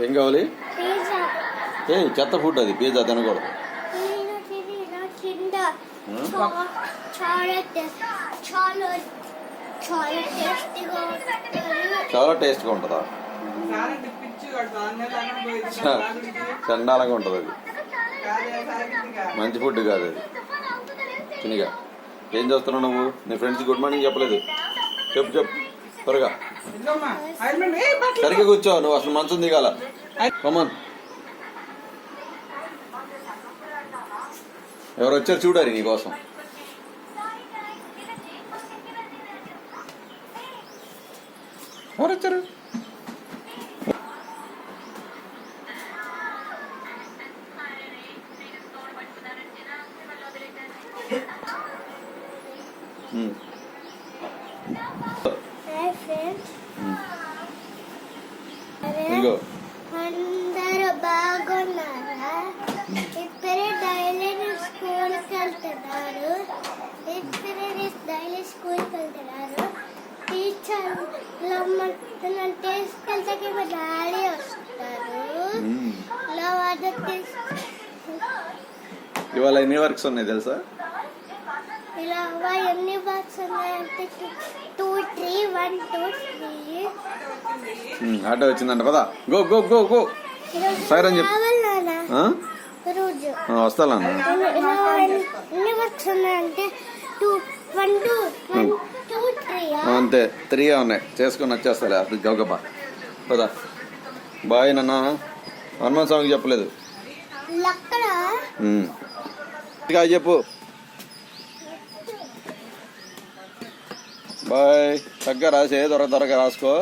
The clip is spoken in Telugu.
ఏం కావాలి? ఏ చెత్త ఫుడ్ అది, పిజ్జా తినకూడదు. చాలా టేస్ట్గా ఉంటుందా? చండాలంగా ఉంటుంది అది. మంచి ఫుడ్ కాదు అది. తినిగా ఏం చేస్తున్నావు నువ్వు? నీ ఫ్రెండ్స్ గుడ్ మార్నింగ్ చెప్పలేదు. చెప్పు చెప్పు త్వరగా. సరిగ్గా కూర్చో, నువ్వు అసలు మంచం దిగాల. కమాన్. ఎవరు వచ్చారు చూడాలి నీకోసం. ఎవరు వచ్చారు? అందరూ బాగున్నారా? ఇప్పుడే డైలీ స్కూల్కి వెళ్తున్నారు. టీచర్ తీసుకెళ్తే మా డాడీ వస్తారు. ఇవాళ ఎన్ని వర్క్స్ ఉన్నాయి తెలుసా? ఇలా ఎన్ని వర్క్స్ ఉన్నాయంటే 2, 3, 1, 2, 3. ఆటో వచ్చిందంట పదా. Go go go go. Siren చెప్పు. వస్తా ఎన్ని వర్క్స్ ఉన్నాయంటే 2, 1, 2, 3. అంతే 3 ఉన్నాయి. చేసుకుని వచ్చేస్తా అది గౌగబ్బా పదా. బాయ్ నాన్న. హనుమాన్ స్వామికి చెప్పలేదు. చెప్పు బాయ్. తగ్గ రాసే త్వరగా రాసుకో.